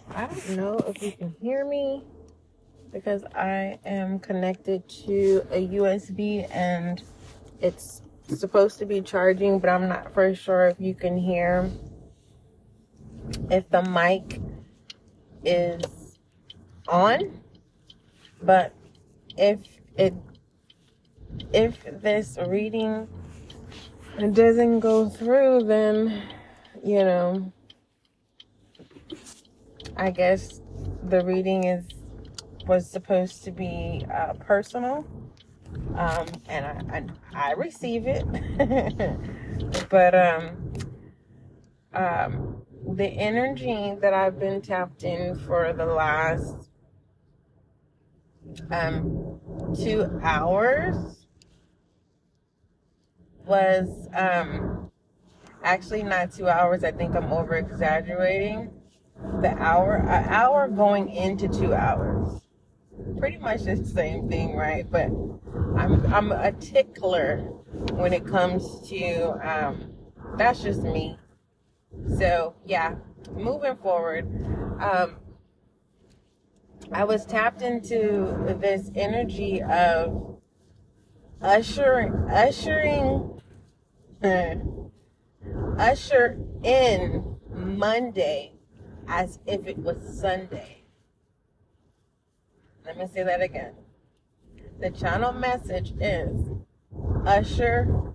I don't know if you can hear me because I am connected to a USB and it's supposed to be charging, but I'm not for sure if you can hear if the mic is on. But if this reading doesn't go through, then I guess the reading was supposed to be personal, and I receive it, but the energy that I've been tapped in for the last 2 hours was actually not 2 hours. I think I'm over exaggerating. An hour going into 2 hours. Pretty much the same thing, right? But I'm a tickler when it comes to that's just me. So yeah, moving forward, I was tapped into this energy of usher in Monday as if it was Sunday. Let me say that again. The channel message is usher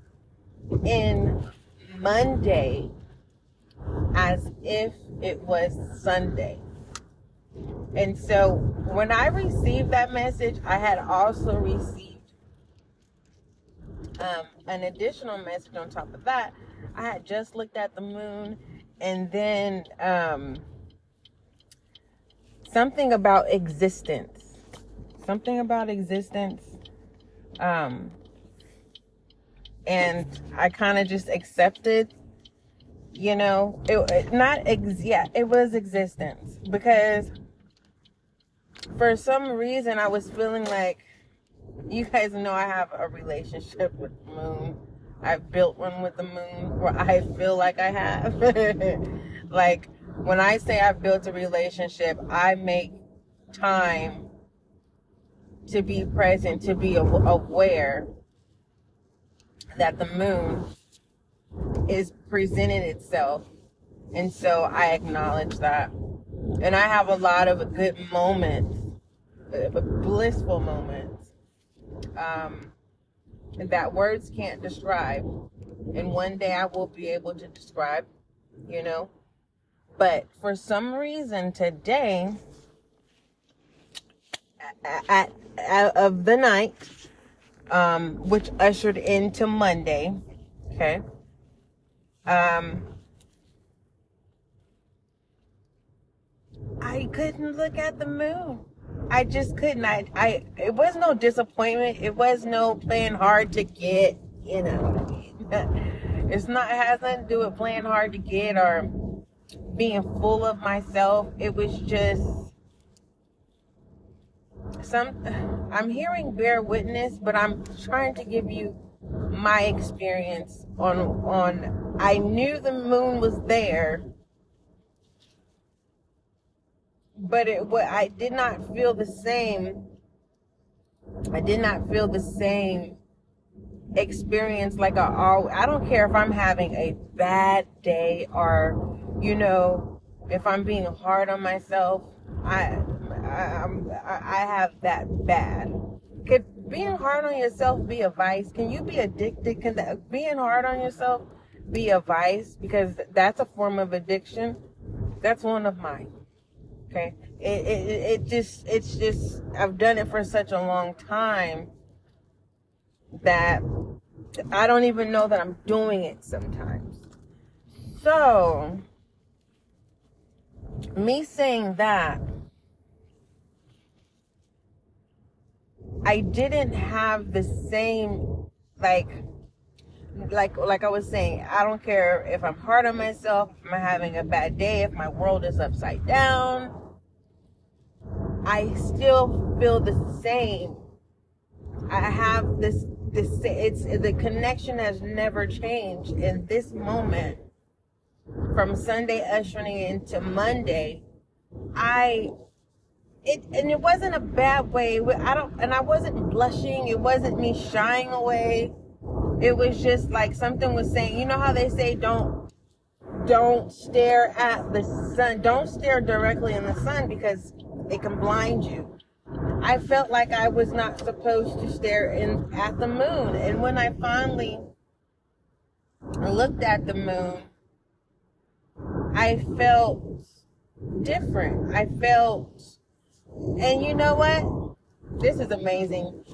in Monday as if it was Sunday. And so when I received that message, I had also received an additional message on top of that. I had just looked at the moon, and then something about existence. And I kind of just accepted, it was existence, because for some reason I was feeling like, you guys know I have a relationship with the moon. I've built one with the moon, where I feel like I have. Like, when I say I've built a relationship, I make time to be present, to be aware that the moon is presenting itself. And so I acknowledge that. And I have a lot of good moments, blissful moments, that words can't describe. And one day I will be able to describe, But for some reason today, of the night, which ushered into Monday, okay, I couldn't look at the moon. I just couldn't. It was no disappointment. It was no playing hard to get, It's not, it has nothing to do with playing hard to get or being full of myself. It was just I'm hearing bear witness, but I'm trying to give you my experience on I knew the moon was there, but I did not feel the same. I did not feel the same experience like I don't care if I'm having a bad day or, if I'm being hard on myself. I have that bad. Could being hard on yourself be a vice? Can you be addicted? Can being hard on yourself be a vice? Because that's a form of addiction. That's one of mine. Okay. It's just I've done it for such a long time that I don't even know that I'm doing it sometimes. So, me saying that, I didn't have the same, like I was saying, I don't care if I'm hard on myself, if I'm having a bad day, if my world is upside down, I still feel the same. I have this the connection has never changed in this moment. From Sunday ushering into Monday, And it wasn't a bad way. I wasn't blushing. It wasn't me shying away. It was just like something was saying, you know how they say don't stare at the sun. Don't stare directly in the sun because it can blind you. I felt like I was not supposed to stare at the moon. And when I finally looked at the moon, I felt different. And you know what? This is amazing.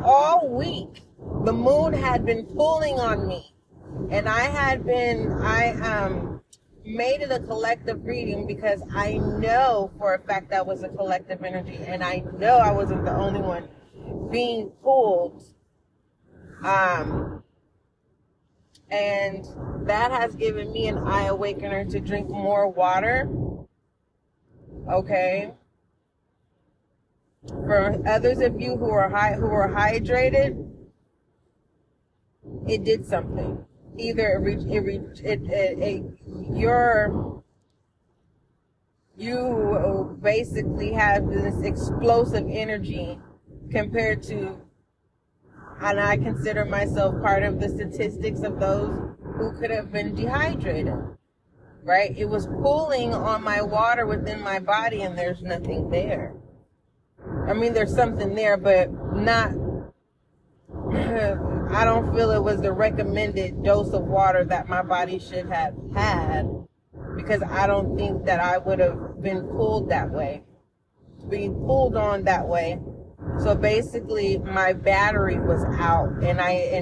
All week, the moon had been pulling on me. And I made it a collective reading because I know for a fact that was a collective energy. And I know I wasn't the only one being pulled. And that has given me an eye awakener to drink more water. Okay. For others of you who are hydrated, it did something. Either you basically have this explosive energy compared to, and I consider myself part of the statistics of those who could have been dehydrated, right? It was pulling on my water within my body and there's nothing there. I mean, there's something there, but not, I don't feel it was the recommended dose of water that my body should have had, because I don't think that I would have been pulled on that way. So basically my battery was out and I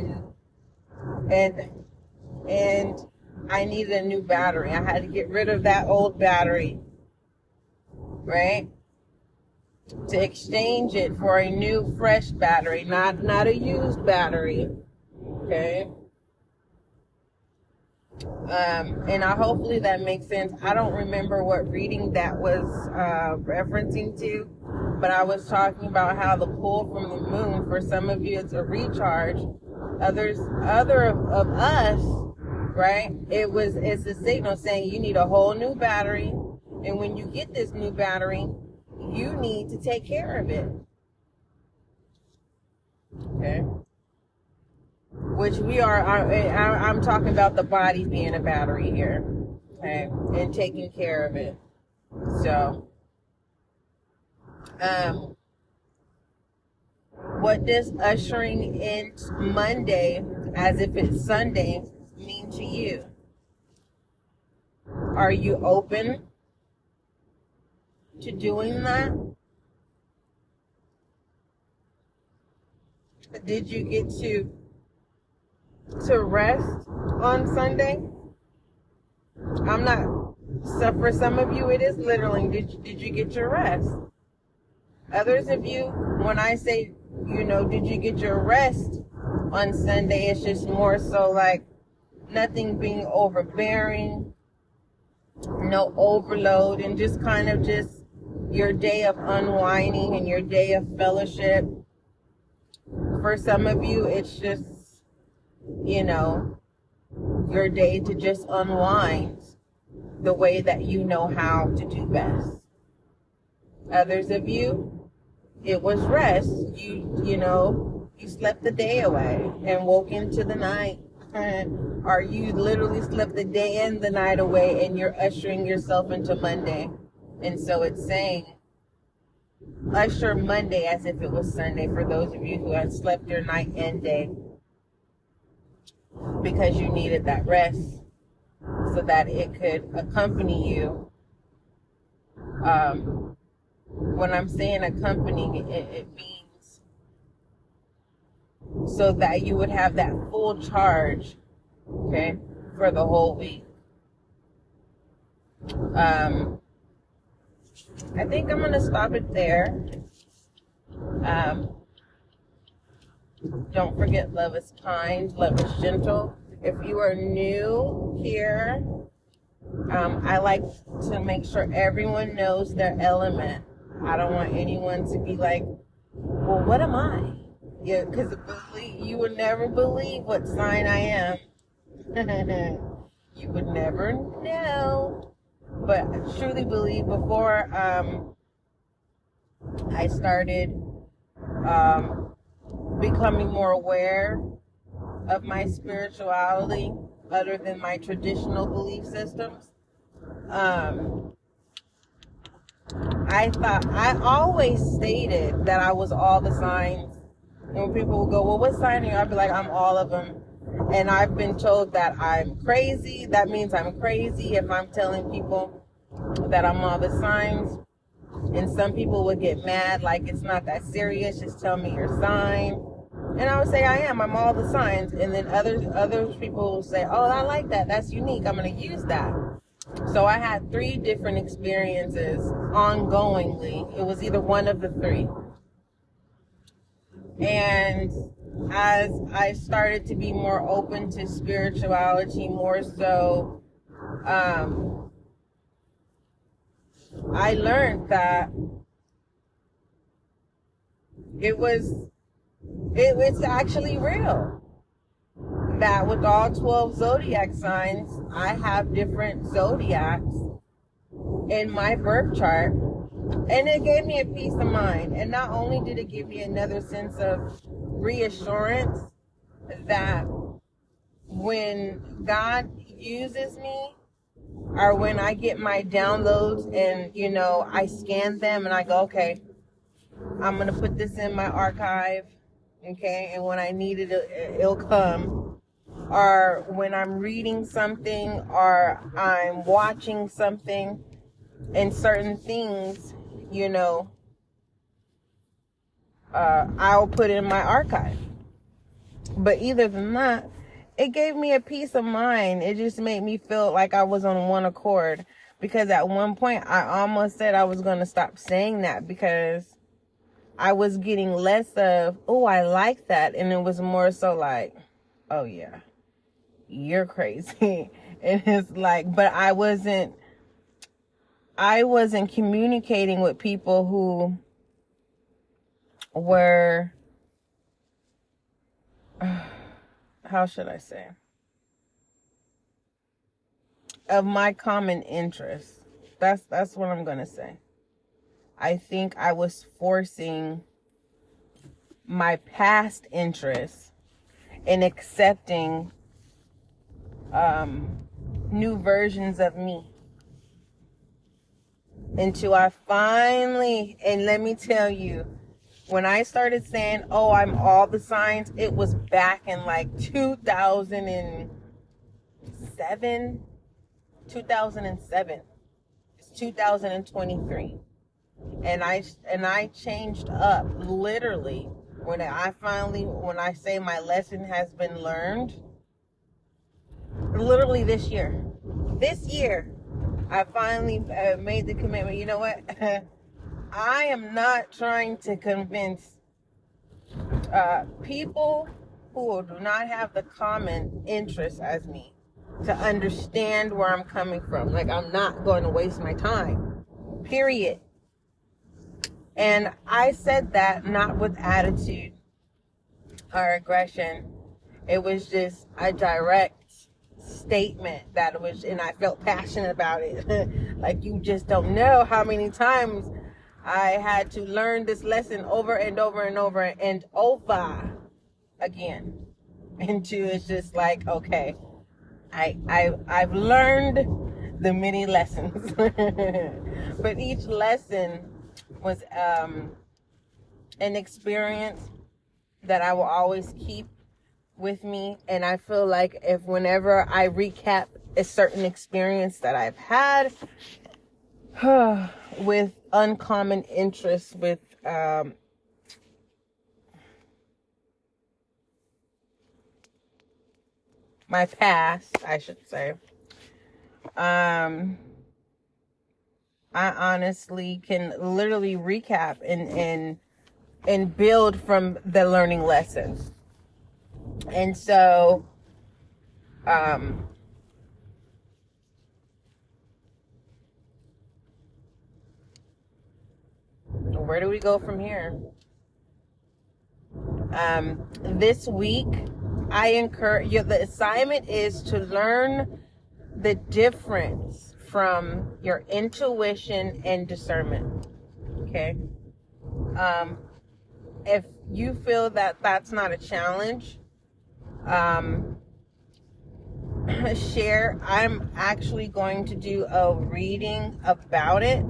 needed a new battery. I had to get rid of that old battery, right? To exchange it for a new fresh battery, not a used battery. Okay. And hopefully that makes sense. I don't remember what reading that was referencing to, but I was talking about how the pull from the moon, for some of you it's a recharge, other of us, right? It's a signal saying you need a whole new battery, and when you get this new battery, you need to take care of it. Okay. Which I'm talking about the body being a battery here, okay, and taking care of it. So, what does ushering in Monday as if it's Sunday mean to you? Are you open to doing that? Did you get to rest on Sunday? So for some of you it is literally, did you get your rest? Others of you, when I say, did you get your rest on Sunday, it's just more so like nothing being overbearing, no overload, and just kind of just your day of unwinding and your day of fellowship. For some of you, it's just, your day to just unwind the way that you know how to do best. Others of you, it was rest. You slept the day away and woke into the night. Or you literally slept the day and the night away and you're ushering yourself into Monday. And so it's saying, usher Monday as if it was Sunday for those of you who had slept your night and day, because you needed that rest so that it could accompany you. When I'm saying accompany, it means so that you would have that full charge, okay, for the whole week. I think I'm going to stop it there. Don't forget, love is kind, love is gentle. If you are new here, I like to make sure everyone knows their element. I don't want anyone to be like, well, what am I? Yeah, because you would never believe what sign I am. You would never know. But I truly believe before I started becoming more aware of my spirituality other than my traditional belief systems, I always stated that I was all the signs. And when people would go, well, what sign are you? I'd be like, I'm all of them. And I've been told that I'm crazy. That means I'm crazy if I'm telling people that I'm all the signs. And some people would get mad, like, it's not that serious, just tell me your sign. And I would say I'm all the signs. And then other people will say, oh, I like that, that's unique, I'm going to use that. So I had 3 different experiences ongoingly. It was either one of the 3. And as I started to be more open to spirituality, more so, I learned that it's actually real. That with all 12 zodiac signs, I have different zodiacs in my birth chart. And it gave me a peace of mind. And not only did it give me another sense of reassurance that when God uses me, or when I get my downloads and, I scan them and I go, okay, I'm going to put this in my archive, okay, and when I need it, it'll come. Or when I'm reading something or I'm watching something and certain things, I'll put in my archive. But either than that, it gave me a peace of mind. It just made me feel like I was on one accord. Because at one point, I almost said I was going to stop saying that because I was getting less of, oh, I like that. And it was more so like, oh, yeah, you're crazy. And it's like, but I wasn't communicating with people who were, how should I say, of my common interests. That's what I'm going to say. I think I was forcing my past interests and accepting new versions of me. Until I finally, and let me tell you, when I started saying, oh, I'm all the signs, it was back in like 2007. It's 2023. And I changed up literally when I say my lesson has been learned, literally this year, I finally made the commitment. You know what? I am not trying to convince people who do not have the common interests as me to understand where I'm coming from. Like, I'm not going to waste my time. Period. And I said that not with attitude or aggression. It was just a direct statement that it was, and I felt passionate about it. Like, you just don't know how many times I had to learn this lesson over and over and over and over again. Until it's just like, okay, I've learned the many lessons. But each lesson was an experience that I will always keep with me. And I feel like whenever I recap a certain experience that I've had with uncommon interests, with my past, I should say, I honestly can literally recap and build from the learning lessons. And so, where do we go from here? This week, I encourage you, the assignment is to learn the difference from your intuition and discernment. Okay. If you feel that that's not a challenge, share. I'm actually going to do a reading about it.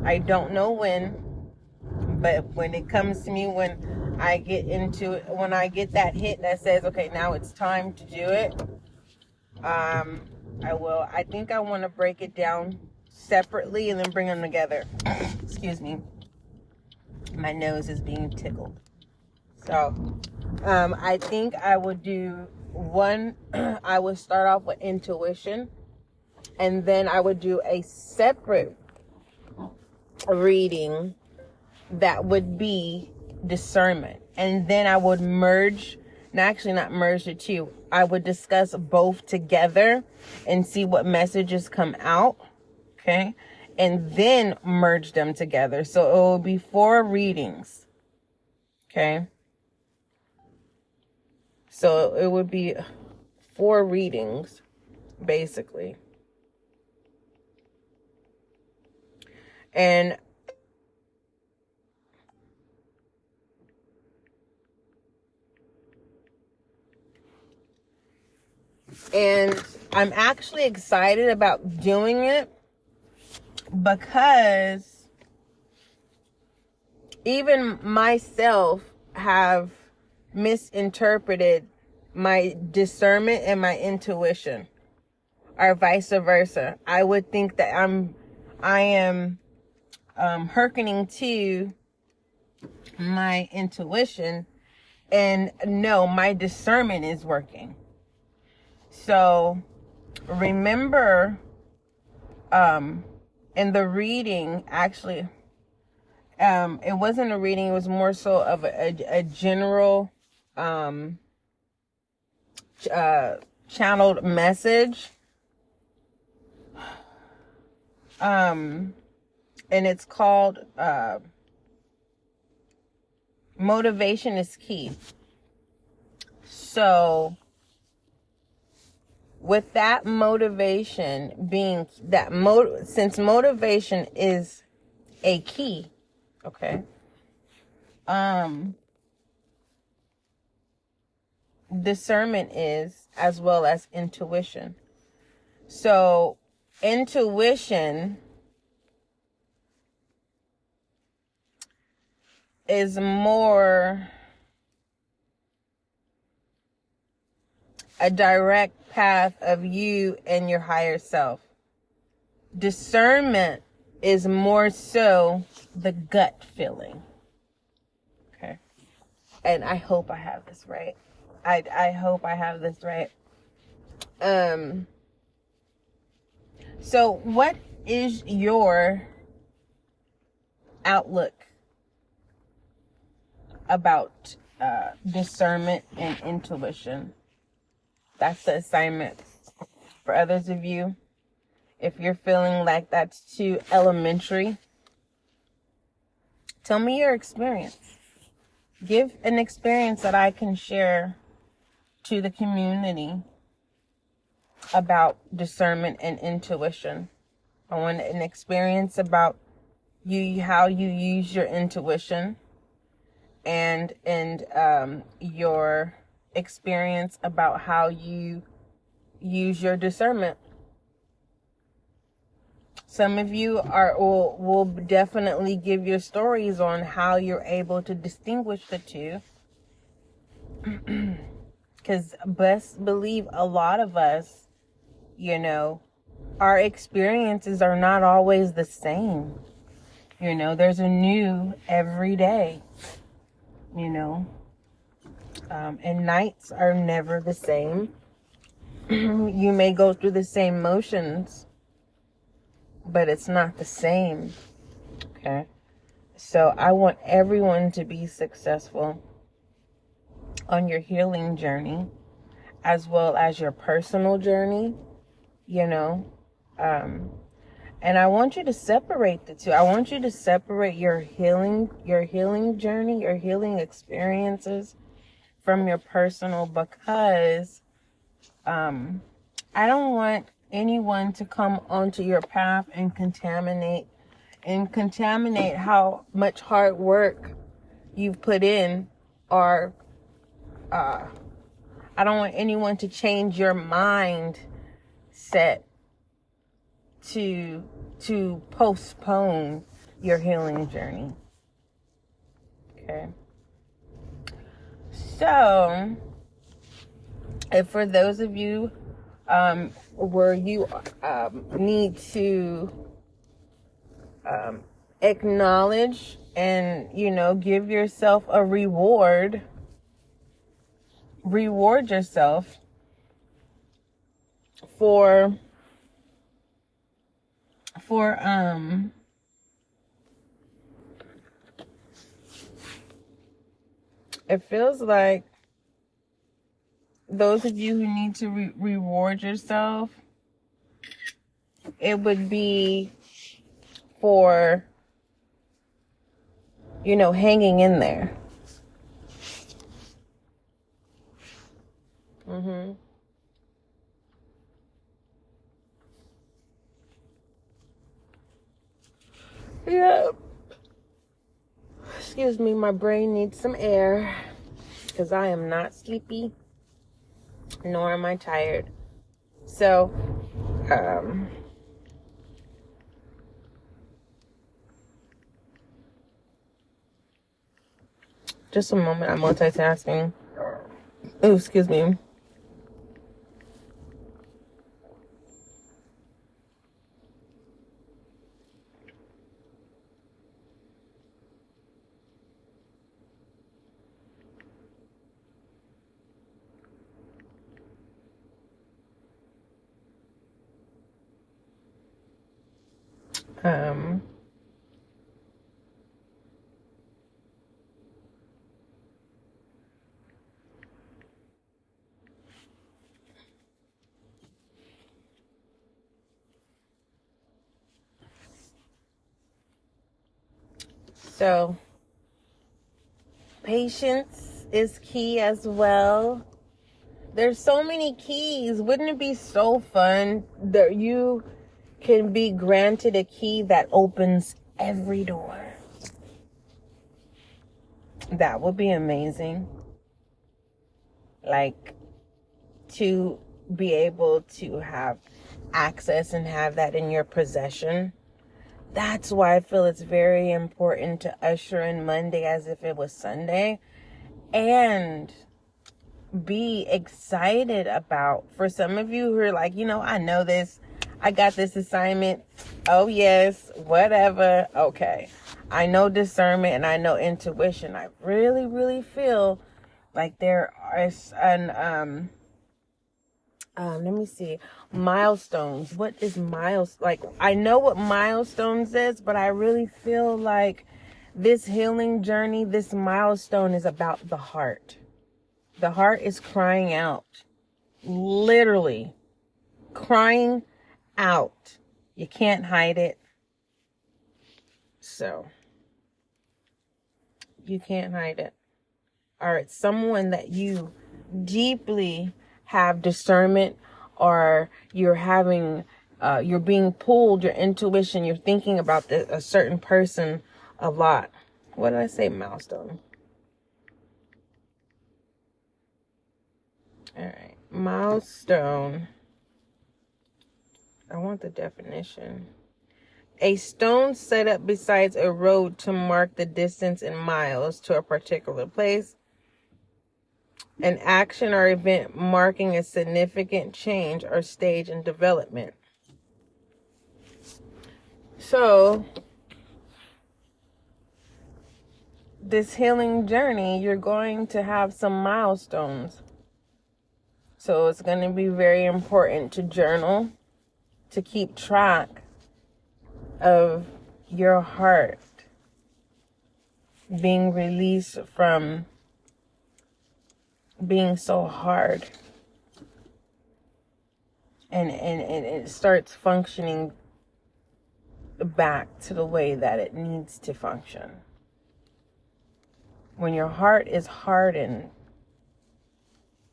I don't know when, but when it comes to me, when I get into it, when I get that hit that says, okay, now it's time to do it, I will. I think I want to break it down separately and then bring them together. Excuse me. My nose is being tickled. So, I think I would do one. I would start off with intuition, and then I would do a separate reading that would be discernment, and then I would merge. Actually, not merge the two. I would discuss both together and see what messages come out. Okay, and then merge them together. So it will be 4 readings. Okay. So it would be 4 readings, basically. And I'm actually excited about doing it because even myself have misinterpreted my discernment and my intuition, or vice versa. I would think that I am hearkening to my intuition, and no, my discernment is working. So remember, in the reading, actually, it wasn't a reading, it was more so of a general channeled message. And it's called Motivation is Key. So with that motivation being that since motivation is a key, okay, discernment is, as well as intuition. So intuition is more a direct path of you and your higher self. Discernment is more so the gut feeling. Okay. And I hope I have this right. I hope I have this right. So what is your outlook about discernment and intuition? That's the assignment for others of you. If you're feeling like that's too elementary, tell me your experience. Give an experience that I can share to the community about discernment and intuition. I want an experience about you, how you use your intuition, and your experience about how you use your discernment. Some of you will definitely give your stories on how you're able to distinguish the two. Because best believe a lot of us, our experiences are not always the same. There's a new every day, and nights are never the same. You may go through the same motions, but it's not the same. Okay. So I want everyone to be successful on your healing journey, as well as your personal journey, and I want you to separate the two. I want you to separate your healing journey, your healing experiences from your personal, because I don't want anyone to come onto your path and contaminate how much hard work you've put in, or I don't want anyone to change your mind set to postpone your healing journey. Okay. So, if for those of you where you need to acknowledge and, give yourself a reward yourself for it feels like those of you who need to reward yourself, it would be for, hanging in there. Yeah. Excuse me, my brain needs some air because I am not sleepy, nor am I tired. So, just a moment, I'm multitasking. Oh, excuse me. So, patience is key as well. There's so many keys. Wouldn't it be so fun that you can be granted a key that opens every door? That would be amazing. Like, to be able to have access and have that in your possession. That's why I feel it's very important to usher in Monday as if it was Sunday, and be excited about, for some of you who are like, I know this, I got this assignment, oh yes, whatever, okay, I know discernment and I know intuition. I really, really feel like there is an let me see, milestones. What is like, I know what milestones is, but I really feel like this healing journey, this milestone is about the heart. The heart is crying out, literally crying out. You can't hide it. So, you can't hide it. Or it's someone that you deeply have discernment, or you're having, you're being pulled, your intuition, you're thinking about a certain person a lot. What did I say? Milestone. All right. Milestone. I want the definition. A stone set up beside a road to mark the distance in miles to a particular place. An action or event marking a significant change or stage in development. So, this healing journey, you're going to have some milestones. So it's going to be very important to journal, to keep track of your heart being released from being so hard, and it starts functioning back to the way that it needs to function. When your heart is hardened,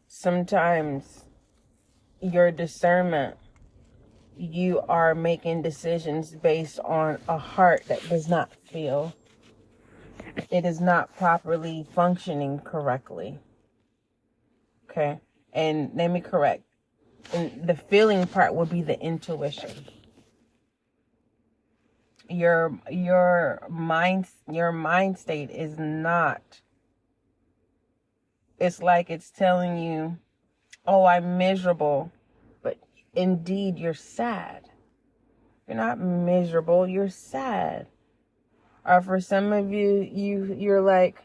sometimes your discernment you are making decisions based on a heart that does not feel. It is not properly functioning correctly. Okay? And let me correct. And the feeling part would be the intuition. Your mind state is not. It's like it's telling you, oh, I'm miserable. But indeed, you're sad. You're not miserable, you're sad. Or for some of you, you're like,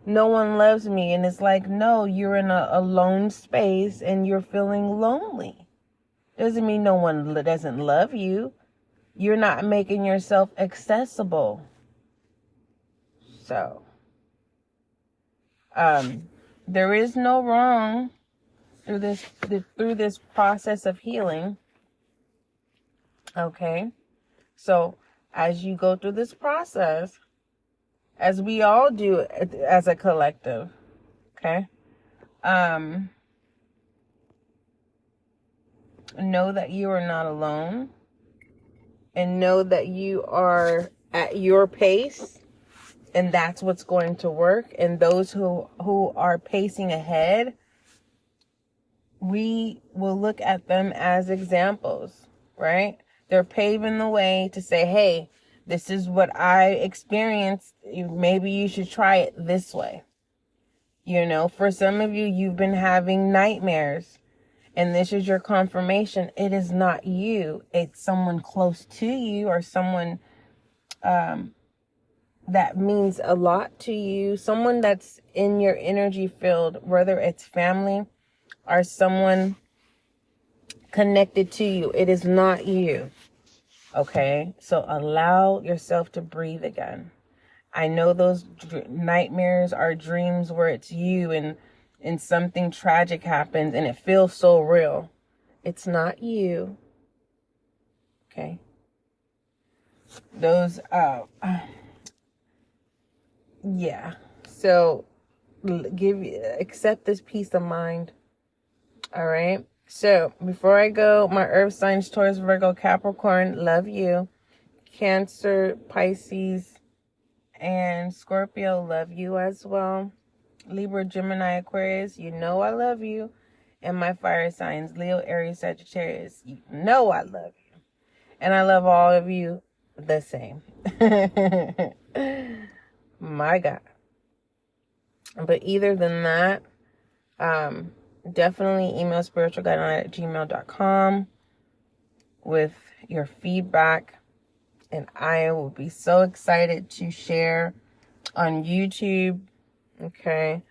no one loves me. And it's like, no, you're in a lone space and you're feeling lonely. Doesn't mean no one doesn't love you. You're not making yourself accessible. So, there is no wrong through this process of healing. Okay? So, as you go through this process, as we all do as a collective, okay? Know that you are not alone, and know that you are at your pace, and that's what's going to work. And those who are pacing ahead, we will look at them as examples, right? They're paving the way to say, hey, this is what I experienced. Maybe you should try it this way. You know, for some of you, you've been having nightmares, and this is your confirmation. It is not you. It's someone close to you, or someone that means a lot to you. Someone that's in your energy field, whether it's family or someone connected to you. It is not you. Okay? So allow yourself to breathe again. I know those nightmares are dreams where it's you and something tragic happens and it feels so real. It's not you. Okay? Those, yeah. So accept this peace of mind. All right? So, before I go, my earth signs, Taurus, Virgo, Capricorn, love you. Cancer, Pisces, and Scorpio, love you as well. Libra, Gemini, Aquarius, you know I love you. And my fire signs, Leo, Aries, Sagittarius, you know I love you. And I love all of you the same. My God. But either than that, definitely email spiritualguidinglight@gmail.com with your feedback, and I will be so excited to share on YouTube. Okay,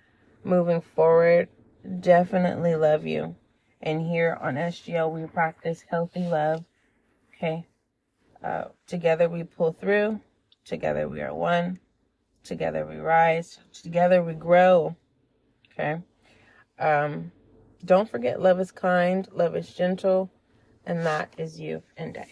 moving forward. Definitely love you, and here on SGL we practice healthy love. Okay, together we pull through, together we are one, together we rise, together we grow. Okay. Don't forget, love is kind, love is gentle, and that is you and I.